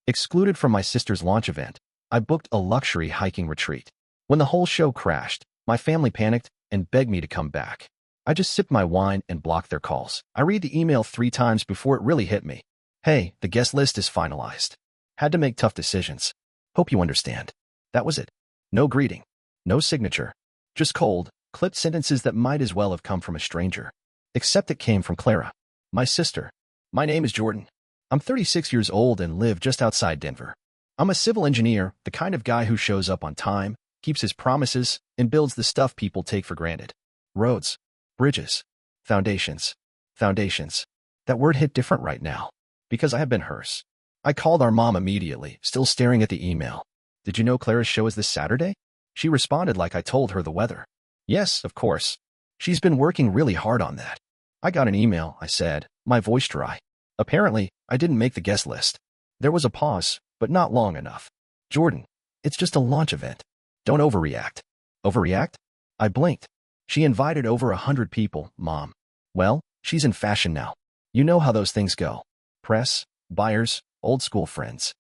Excluded from my sister's launch event, I booked a luxury hiking retreat. When the whole show crashed, my family panicked and begged me to come back. I just sipped my wine and blocked their calls. I read the email 3 times before it really hit me. Hey, the guest list is finalized. Had to make tough decisions. Hope you understand. That was it. No greeting. No signature. Just cold, clipped sentences that might as well have come from a stranger. Except it came from Clara, my sister. My name is Jordan. I'm 36 years old and live just outside Denver. I'm a civil engineer, the kind of guy who shows up on time, keeps his promises, and builds the stuff people take for granted. Roads, bridges, foundations. Foundations. That word hit different right now, because I have been hers. I called our mom immediately, still staring at the email. Did you know Clara's show is this Saturday? She responded like I told her the weather. Yes, of course. She's been working really hard on that. I got an email, I said, my voice dry. Apparently, I didn't make the guest list. There was a pause, but not long enough. Jordan, it's just a launch event. Don't overreact. Overreact? I blinked. She invited over 100 people, Mom. Well, she's in fashion now. You know how those things go. Press, buyers, old school friends.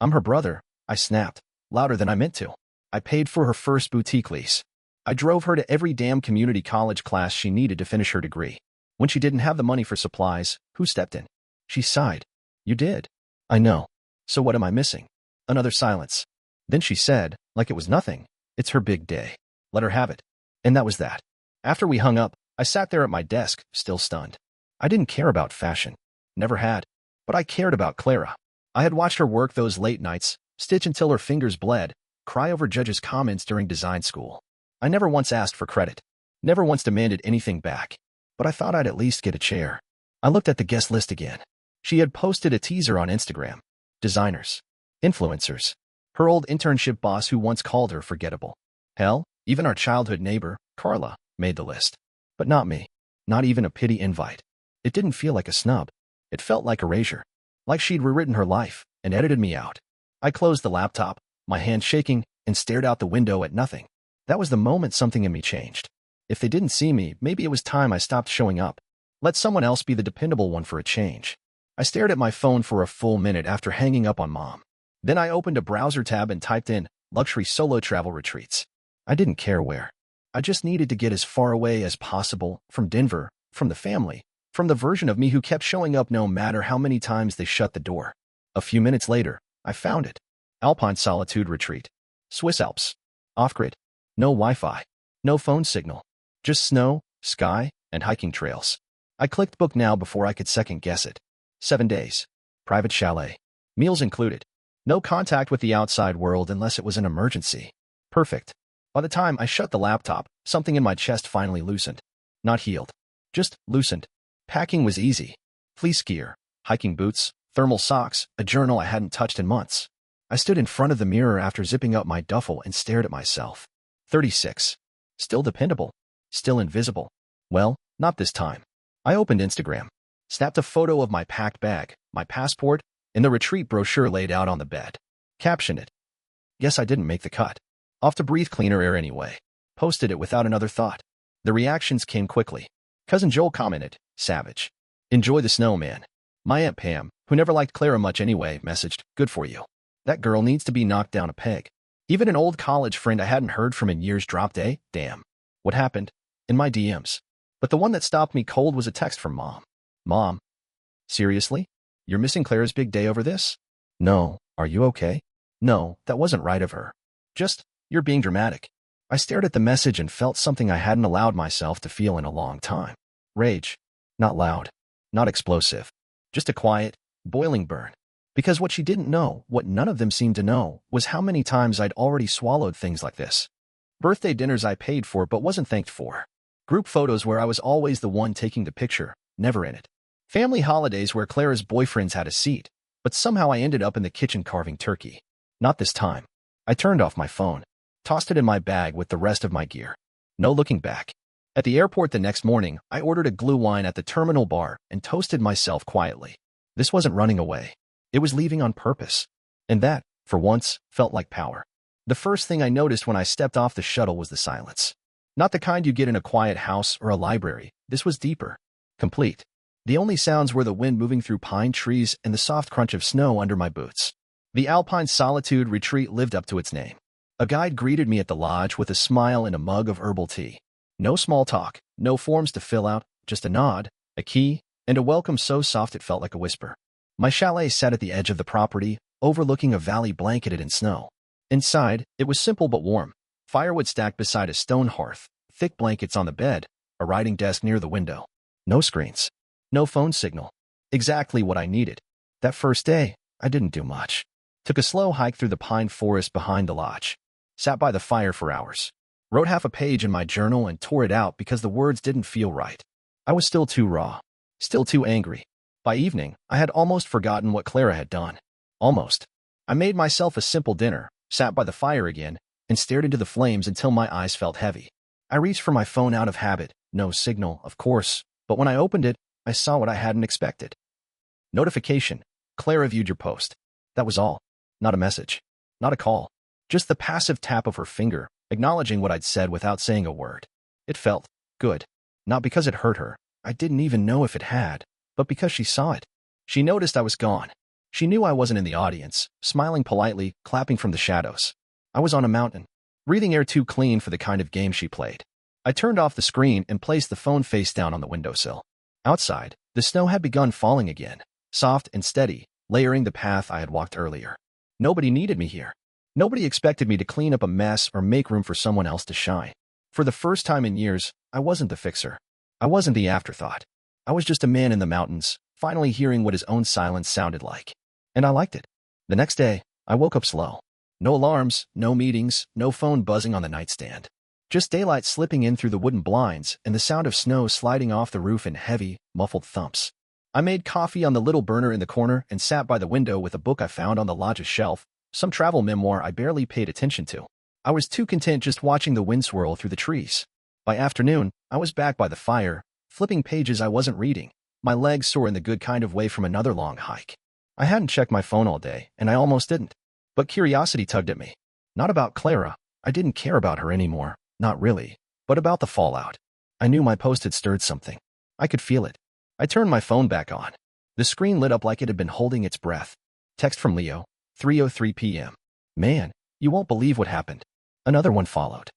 I'm her brother, I snapped, louder than I meant to. I paid for her first boutique lease. I drove her to every damn community college class she needed to finish her degree. When she didn't have the money for supplies, who stepped in? She sighed. You did. I know. So what am I missing? Another silence. Then she said, like it was nothing, it's her big day. Let her have it. And that was that. After we hung up, I sat there at my desk, still stunned. I didn't care about fashion. Never had. But I cared about Clara. I had watched her work those late nights, stitch until her fingers bled, cry over judges' comments during design school. I never once asked for credit. Never once demanded anything back. But I thought I'd at least get a chair. I looked at the guest list again. She had posted a teaser on Instagram. Designers. Influencers. Her old internship boss who once called her forgettable. Hell, even our childhood neighbor, Carla, made the list. But not me. Not even a pity invite. It didn't feel like a snub. It felt like erasure. Like she'd rewritten her life and edited me out. I closed the laptop, my hand shaking, and stared out the window at nothing. That was the moment something in me changed. If they didn't see me, maybe it was time I stopped showing up. Let someone else be the dependable one for a change. I stared at my phone for a full minute after hanging up on Mom. Then I opened a browser tab and typed in luxury solo travel retreats. I didn't care where. I just needed to get as far away as possible from Denver, from the family, from the version of me who kept showing up no matter how many times they shut the door. A few minutes later, I found it. Alpine Solitude Retreat. Swiss Alps. Off-grid. No Wi-Fi. No phone signal. Just snow, sky, and hiking trails. I clicked book now before I could second guess it. 7 days. Private chalet. Meals included. No contact with the outside world unless it was an emergency. Perfect. By the time I shut the laptop, something in my chest finally loosened. Not healed. Just loosened. Packing was easy. Fleece gear, hiking boots, thermal socks, a journal I hadn't touched in months. I stood in front of the mirror after zipping up my duffel and stared at myself. 36. Still dependable. Still invisible. Well, not this time. I opened Instagram. Snapped a photo of my packed bag, my passport, and the retreat brochure laid out on the bed. Captioned it. Guess I didn't make the cut. Off to breathe cleaner air anyway. Posted it without another thought. The reactions came quickly. Cousin Joel commented, savage. Enjoy the snow, man. My Aunt Pam, who never liked Clara much anyway, messaged, good for you. That girl needs to be knocked down a peg. Even an old college friend I hadn't heard from in years dropped a, damn. What happened? In my DMs. But the one that stopped me cold was a text from Mom. Mom. Seriously? You're missing Clara's big day over this? No. Are you okay? No, that wasn't right of her. Just, you're being dramatic. I stared at the message and felt something I hadn't allowed myself to feel in a long time. Rage. Not loud. Not explosive. Just a quiet, boiling burn. Because what she didn't know, what none of them seemed to know, was how many times I'd already swallowed things like this. Birthday dinners I paid for but wasn't thanked for. Group photos where I was always the one taking the picture, never in it. Family holidays where Clara's boyfriends had a seat, but somehow I ended up in the kitchen carving turkey. Not this time. I turned off my phone, tossed it in my bag with the rest of my gear. No looking back. At the airport the next morning, I ordered a glue wine at the terminal bar and toasted myself quietly. This wasn't running away. It was leaving on purpose. And that, for once, felt like power. The first thing I noticed when I stepped off the shuttle was the silence. Not the kind you get in a quiet house or a library. This was deeper. Complete. The only sounds were the wind moving through pine trees and the soft crunch of snow under my boots. The Alpine Solitude Retreat lived up to its name. A guide greeted me at the lodge with a smile and a mug of herbal tea. No small talk, no forms to fill out, just a nod, a key, and a welcome so soft it felt like a whisper. My chalet sat at the edge of the property, overlooking a valley blanketed in snow. Inside, it was simple but warm. Firewood stacked beside a stone hearth, thick blankets on the bed, a writing desk near the window. No screens. No phone signal. Exactly what I needed. That first day, I didn't do much. Took a slow hike through the pine forest behind the lodge. Sat by the fire for hours. Wrote half a page in my journal and tore it out because the words didn't feel right. I was still too raw. Still too angry. By evening, I had almost forgotten what Clara had done. Almost. I made myself a simple dinner, sat by the fire again, and stared into the flames until my eyes felt heavy. I reached for my phone out of habit. No signal, of course, but when I opened it, I saw what I hadn't expected. Notification. Clara viewed your post. That was all. Not a message. Not a call. Just the passive tap of her finger, acknowledging what I'd said without saying a word. It felt good. Not because it hurt her. I didn't even know if it had, but because she saw it. She noticed I was gone. She knew I wasn't in the audience, smiling politely, clapping from the shadows. I was on a mountain, breathing air too clean for the kind of game she played. I turned off the screen and placed the phone face down on the windowsill. Outside, the snow had begun falling again, soft and steady, layering the path I had walked earlier. Nobody needed me here. Nobody expected me to clean up a mess or make room for someone else to shine. For the first time in years, I wasn't the fixer. I wasn't the afterthought. I was just a man in the mountains, finally hearing what his own silence sounded like. And I liked it. The next day, I woke up slow. No alarms, no meetings, no phone buzzing on the nightstand. Just daylight slipping in through the wooden blinds and the sound of snow sliding off the roof in heavy, muffled thumps. I made coffee on the little burner in the corner and sat by the window with a book I found on the lodge's shelf, some travel memoir I barely paid attention to. I was too content just watching the wind swirl through the trees. By afternoon, I was back by the fire, flipping pages I wasn't reading, my legs sore in the good kind of way from another long hike. I hadn't checked my phone all day, and I almost didn't. But curiosity tugged at me. Not about Clara. I didn't care about her anymore. Not really. But about the fallout. I knew my post had stirred something. I could feel it. I turned my phone back on. The screen lit up like it had been holding its breath. Text from Leo, 3:03 p.m. Man, you won't believe what happened. Another one followed.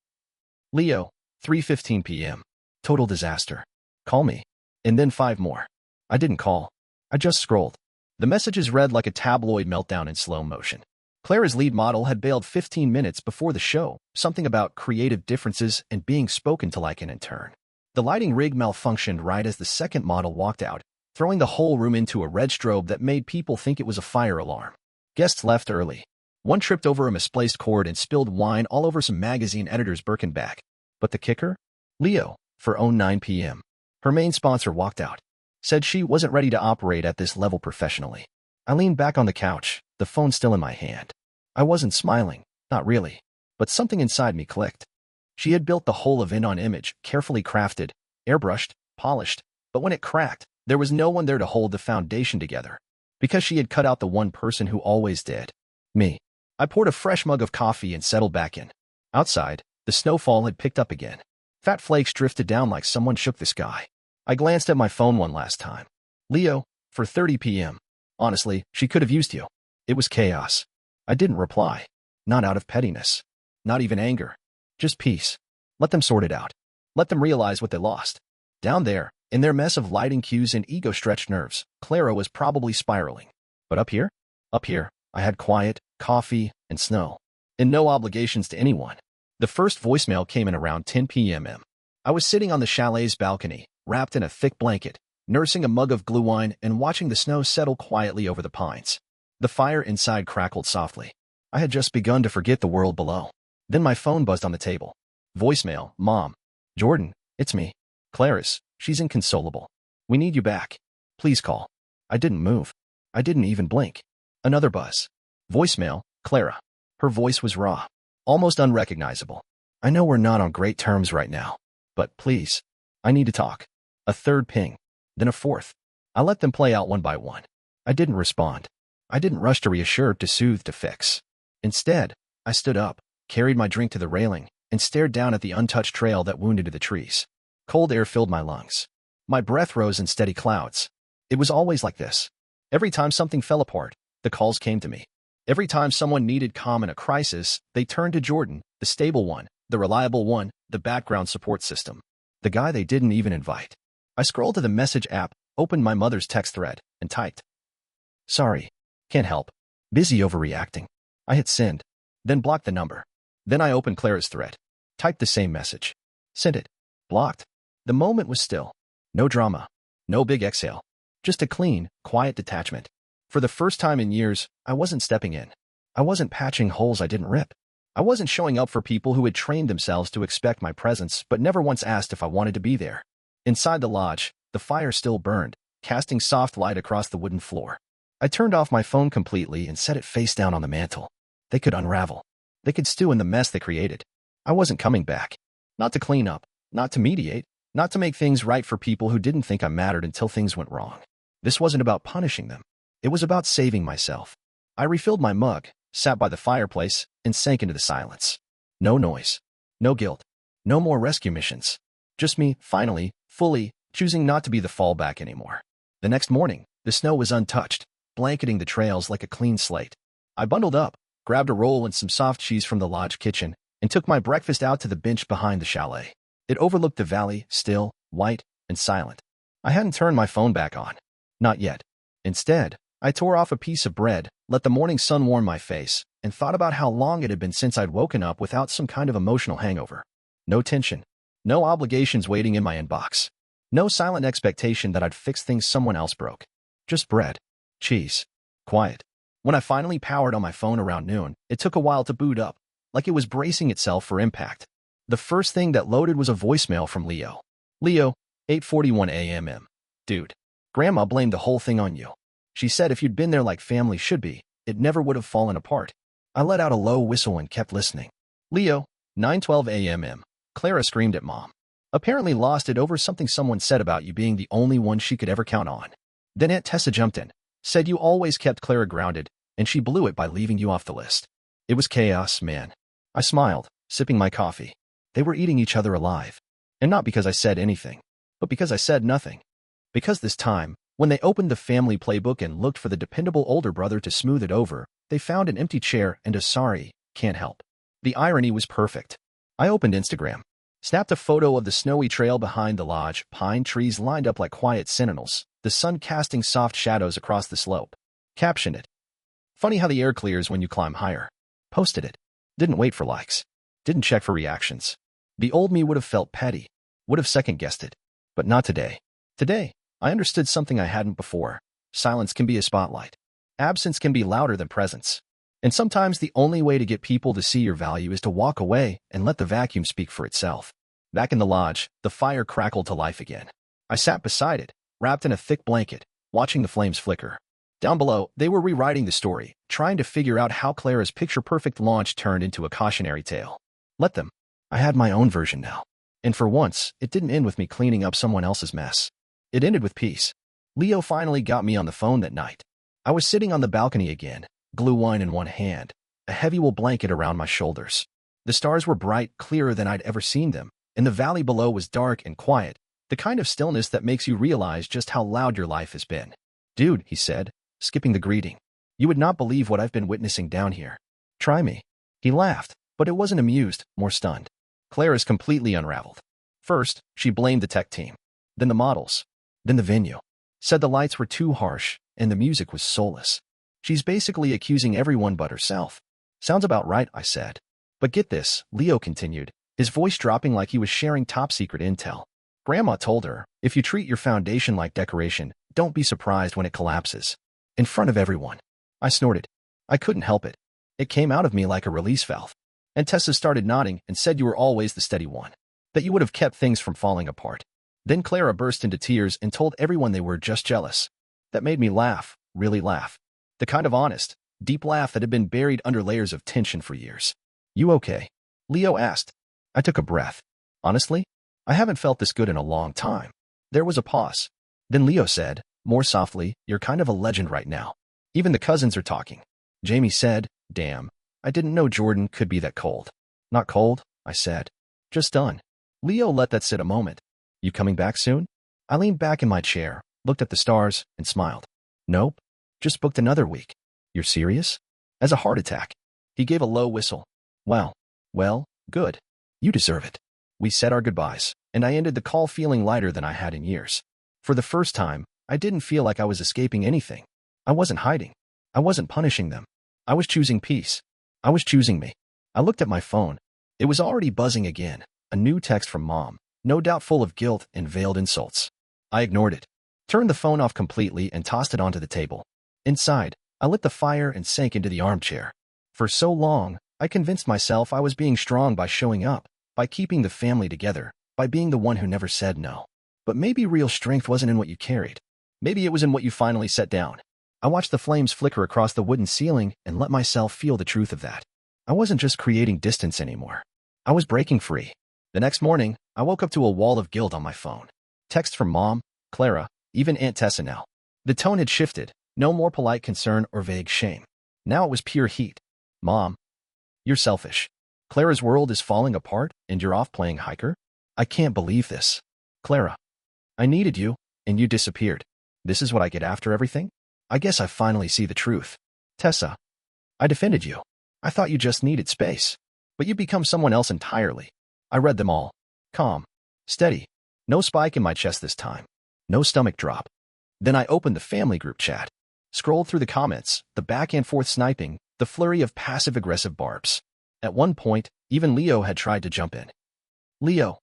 Leo, 3:15 p.m. Total disaster. Call me. And then 5 more. I didn't call. I just scrolled. The messages read like a tabloid meltdown in slow motion. Clara's lead model had bailed 15 minutes before the show, something about creative differences and being spoken to like an intern. The lighting rig malfunctioned right as the second model walked out, throwing the whole room into a red strobe that made people think it was a fire alarm. Guests left early. One tripped over a misplaced cord and spilled wine all over some magazine editor's Birkin bag. But the kicker? Leo, for 09 p.m. Her main sponsor walked out. Said she wasn't ready to operate at this level professionally. I leaned back on the couch, the phone still in my hand. I wasn't smiling, not really, but something inside me clicked. She had built the whole event on image, carefully crafted, airbrushed, polished, but when it cracked, there was no one there to hold the foundation together. Because she had cut out the one person who always did. Me. I poured a fresh mug of coffee and settled back in. Outside, the snowfall had picked up again. Fat flakes drifted down like someone shook the sky. I glanced at my phone one last time. Leo, for 30 p.m. Honestly, she could have used you. It was chaos. I didn't reply. Not out of pettiness. Not even anger. Just peace. Let them sort it out. Let them realize what they lost. Down there, in their mess of lighting cues and ego-stretched nerves, Clara was probably spiraling. But up here? Up here, I had quiet, coffee, and snow. And no obligations to anyone. The first voicemail came in around 10 p.m. I was sitting on the chalet's balcony, wrapped in a thick blanket, nursing a mug of glue wine and watching the snow settle quietly over the pines. The fire inside crackled softly. I had just begun to forget the world below. Then my phone buzzed on the table. Voicemail, Mom. Jordan, it's me. Clarice, she's inconsolable. We need you back. Please call. I didn't move. I didn't even blink. Another buzz. Voicemail, Clara. Her voice was raw, almost unrecognizable. I know we're not on great terms right now, but please, I need to talk. A third ping. Then a fourth. I let them play out one by one. I didn't respond. I didn't rush to reassure, to soothe, to fix. Instead, I stood up, carried my drink to the railing, and stared down at the untouched trail that wound into the trees. Cold air filled my lungs. My breath rose in steady clouds. It was always like this. Every time something fell apart, the calls came to me. Every time someone needed calm in a crisis, they turned to Jordan, the stable one, the reliable one, the background support system. The guy they didn't even invite. I scrolled to the message app, opened my mother's text thread, and typed, "Sorry. Can't help. Busy overreacting." I hit send, then blocked the number. Then I opened Clara's thread, typed the same message, sent it, blocked. The moment was still. No drama. No big exhale. Just a clean, quiet detachment. For the first time in years, I wasn't stepping in. I wasn't patching holes I didn't rip. I wasn't showing up for people who had trained themselves to expect my presence but never once asked if I wanted to be there. Inside the lodge, the fire still burned, casting soft light across the wooden floor. I turned off my phone completely and set it face down on the mantel. They could unravel. They could stew in the mess they created. I wasn't coming back. Not to clean up, not to mediate, not to make things right for people who didn't think I mattered until things went wrong. This wasn't about punishing them. It was about saving myself. I refilled my mug, sat by the fireplace, and sank into the silence. No noise. No guilt. No more rescue missions. Just me, finally, fully, choosing not to be the fallback anymore. The next morning, the snow was untouched, blanketing the trails like a clean slate. I bundled up, grabbed a roll and some soft cheese from the lodge kitchen, and took my breakfast out to the bench behind the chalet. It overlooked the valley, still, white, and silent. I hadn't turned my phone back on. Not yet. Instead, I tore off a piece of bread, let the morning sun warm my face, and thought about how long it had been since I'd woken up without some kind of emotional hangover. No tension. No obligations waiting in my inbox. No silent expectation that I'd fix things someone else broke. Just bread. Cheese. Quiet. When I finally powered on my phone around noon, it took a while to boot up, like it was bracing itself for impact. The first thing that loaded was a voicemail from Leo. "Leo, 8:41 a.m. Dude, Grandma blamed the whole thing on you. She said if you'd been there like family should be, it never would have fallen apart." I let out a low whistle and kept listening. "Leo, 9:12 a.m. Clara screamed at Mom. Apparently lost it over something someone said about you being the only one she could ever count on. Then Aunt Tessa jumped in, said you always kept Clara grounded, and she blew it by leaving you off the list. It was chaos, man." I smiled, sipping my coffee. They were eating each other alive. And not because I said anything, but because I said nothing. Because this time, when they opened the family playbook and looked for the dependable older brother to smooth it over, they found an empty chair and a sorry, can't help. The irony was perfect. I opened Instagram, snapped a photo of the snowy trail behind the lodge, pine trees lined up like quiet sentinels, the sun casting soft shadows across the slope. Captioned it, "Funny how the air clears when you climb higher." Posted it. Didn't wait for likes. Didn't check for reactions. The old me would have felt petty, would have second-guessed it. But not today. Today, I understood something I hadn't before. Silence can be a spotlight. Absence can be louder than presence. And sometimes the only way to get people to see your value is to walk away and let the vacuum speak for itself. Back in the lodge, the fire crackled to life again. I sat beside it, wrapped in a thick blanket, watching the flames flicker. Down below, they were rewriting the story, trying to figure out how Clara's picture-perfect launch turned into a cautionary tale. Let them. I had my own version now. And for once, it didn't end with me cleaning up someone else's mess. It ended with peace. Leo finally got me on the phone that night. I was sitting on the balcony again, glue wine in one hand, a heavy wool blanket around my shoulders. The stars were bright, clearer than I'd ever seen them, and the valley below was dark and quiet, the kind of stillness that makes you realize just how loud your life has been. "Dude," he said, skipping the greeting, "you would not believe what I've been witnessing down here. Try me." He laughed, but it wasn't amused, more stunned. Clara's completely unraveled. First, she blamed the tech team. Then the models. Then the venue. Said the lights were too harsh, and the music was soulless. She's basically accusing everyone but herself. "Sounds about right," I said. "But get this," Leo continued, his voice dropping like he was sharing top-secret intel. "Grandma told her, if you treat your foundation like decoration, don't be surprised when it collapses." In front of everyone. I snorted. I couldn't help it. It came out of me like a release valve. And Tessa started nodding and said you were always the steady one. That you would have kept things from falling apart. Then Clara burst into tears and told everyone they were just jealous. That made me laugh, really laugh. The kind of honest, deep laugh that had been buried under layers of tension for years. "You okay?" Leo asked. I took a breath. Honestly, I haven't felt this good in a long time. There was a pause. Then Leo said, more softly, "You're kind of a legend right now. Even the cousins are talking." Jamie said, "Damn, I didn't know Jordan could be that cold." "Not cold," I said. "Just done." Leo let that sit a moment. "You coming back soon?" I leaned back in my chair, looked at the stars, and smiled. "Nope. Just booked another week." "You're serious?" as a heart attack. He gave a low whistle. Wow. Well, good. You deserve it. We said our goodbyes, and I ended the call feeling lighter than I had in years. For the first time, I didn't feel like I was escaping anything. I wasn't hiding. I wasn't punishing them. I was choosing peace. I was choosing me. I looked at my phone. It was already buzzing again, a new text from Mom, no doubt full of guilt and veiled insults. I ignored it, turned the phone off completely and tossed it onto the table. Inside, I lit the fire and sank into the armchair. For so long, I convinced myself I was being strong by showing up, by keeping the family together, by being the one who never said no. But maybe real strength wasn't in what you carried. Maybe it was in what you finally set down. I watched the flames flicker across the wooden ceiling and let myself feel the truth of that. I wasn't just creating distance anymore. I was breaking free. The next morning, I woke up to a wall of guilt on my phone. Texts from Mom, Clara, even Aunt Tessa now. The tone had shifted. No more polite concern or vague shame. Now it was pure heat. Mom, you're selfish. Clara's world is falling apart and you're off playing hiker? I can't believe this. Clara, I needed you, and you disappeared. This is what I get after everything? I guess I finally see the truth. Tessa, I defended you. I thought you just needed space. But you become someone else entirely. I read them all. Calm. Steady. No spike in my chest this time. No stomach drop. Then I opened the family group chat. Scrolled through the comments, the back and forth sniping, the flurry of passive-aggressive barbs. At one point, even Leo had tried to jump in. Leo,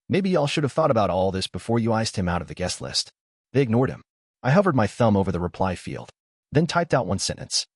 maybe y'all should have thought about all this before you iced him out of the guest list. They ignored him. I hovered my thumb over the reply field, then typed out one sentence.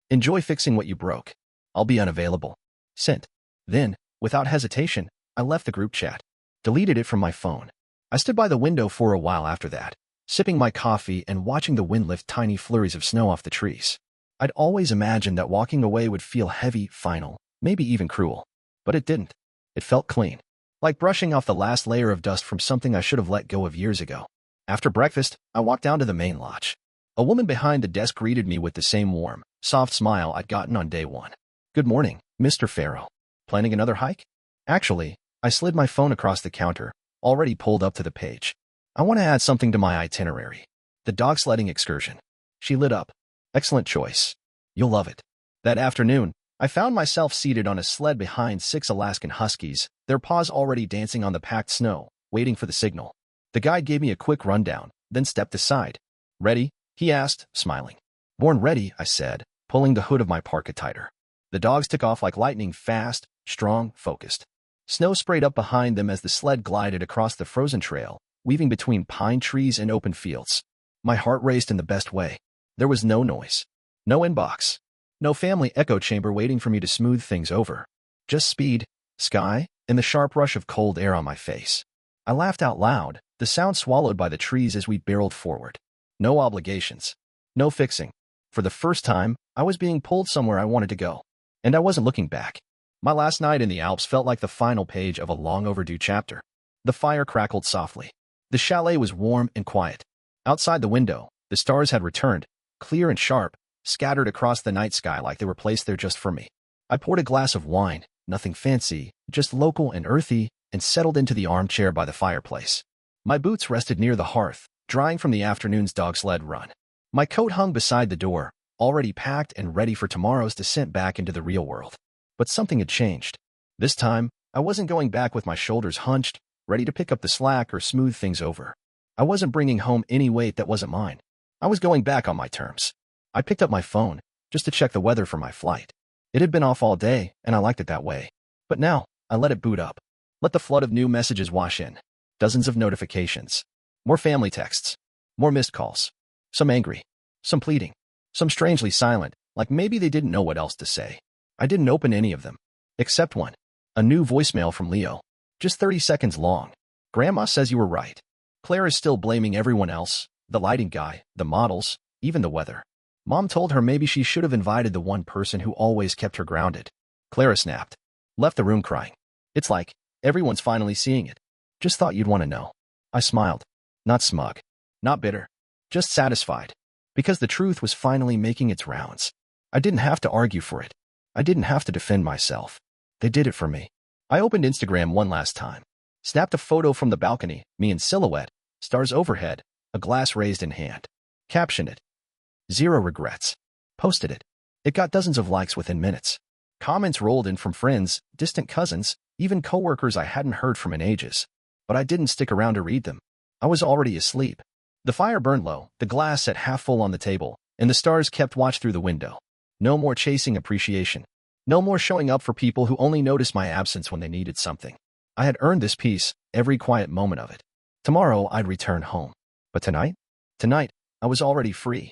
Enjoy fixing what you broke. I'll be unavailable. Sent. Then, without hesitation, I left the group chat. Deleted it from my phone. I stood by the window for a while after that, sipping my coffee and watching the wind lift tiny flurries of snow off the trees. I'd always imagined that walking away would feel heavy, final, maybe even cruel. But it didn't. It felt clean. Like brushing off the last layer of dust from something I should have let go of years ago. After breakfast, I walked down to the main lodge. A woman behind the desk greeted me with the same warm, soft smile I'd gotten on day one. Good morning, Mr. Farrow. Planning another hike? Actually, I slid my phone across the counter, already pulled up to the page. I want to add something to my itinerary. The dog sledding excursion. She lit up. Excellent choice. You'll love it. That afternoon, I found myself seated on a sled behind 6 Alaskan Huskies, their paws already dancing on the packed snow, waiting for the signal. The guide gave me a quick rundown, then stepped aside. Ready? He asked, smiling. Born ready, I said, pulling the hood of my parka tighter. The dogs took off like lightning, fast, strong, focused. Snow sprayed up behind them as the sled glided across the frozen trail, weaving between pine trees and open fields. My heart raced in the best way. There was no noise. No inbox. No family echo chamber waiting for me to smooth things over. Just speed, sky, and the sharp rush of cold air on my face. I laughed out loud, the sound swallowed by the trees as we barreled forward. No obligations. No fixing. For the first time, I was being pulled somewhere I wanted to go. And I wasn't looking back. My last night in the Alps felt like the final page of a long overdue chapter. The fire crackled softly. The chalet was warm and quiet. Outside the window, the stars had returned, clear and sharp, scattered across the night sky like they were placed there just for me. I poured a glass of wine, nothing fancy, just local and earthy, and settled into the armchair by the fireplace. My boots rested near the hearth, drying from the afternoon's dog sled run. My coat hung beside the door, already packed and ready for tomorrow's descent back into the real world. But something had changed. This time, I wasn't going back with my shoulders hunched, ready to pick up the slack or smooth things over. I wasn't bringing home any weight that wasn't mine. I was going back on my terms. I picked up my phone, just to check the weather for my flight. It had been off all day, and I liked it that way. But now, I let it boot up. Let the flood of new messages wash in. Dozens of notifications. More family texts. More missed calls. Some angry. Some pleading. Some strangely silent, like maybe they didn't know what else to say. I didn't open any of them. Except one. A new voicemail from Leo. Just 30 seconds long. Grandma says you were right. Claire is still blaming everyone else. The lighting guy, the models, even the weather. Mom told her maybe she should have invited the one person who always kept her grounded. Clara snapped. Left the room crying. It's like, everyone's finally seeing it. Just thought you'd want to know. I smiled. Not smug. Not bitter. Just satisfied. Because the truth was finally making its rounds. I didn't have to argue for it. I didn't have to defend myself. They did it for me. I opened Instagram one last time. Snapped a photo from the balcony, me in silhouette, stars overhead, a glass raised in hand. Captioned it. Zero regrets. Posted it. It got dozens of likes within minutes. Comments rolled in from friends, distant cousins, even coworkers I hadn't heard from in ages. But I didn't stick around to read them. I was already asleep. The fire burned low, the glass set half full on the table, and the stars kept watch through the window. No more chasing appreciation. No more showing up for people who only noticed my absence when they needed something. I had earned this peace, every quiet moment of it. Tomorrow I'd return home. But tonight? Tonight, I was already free.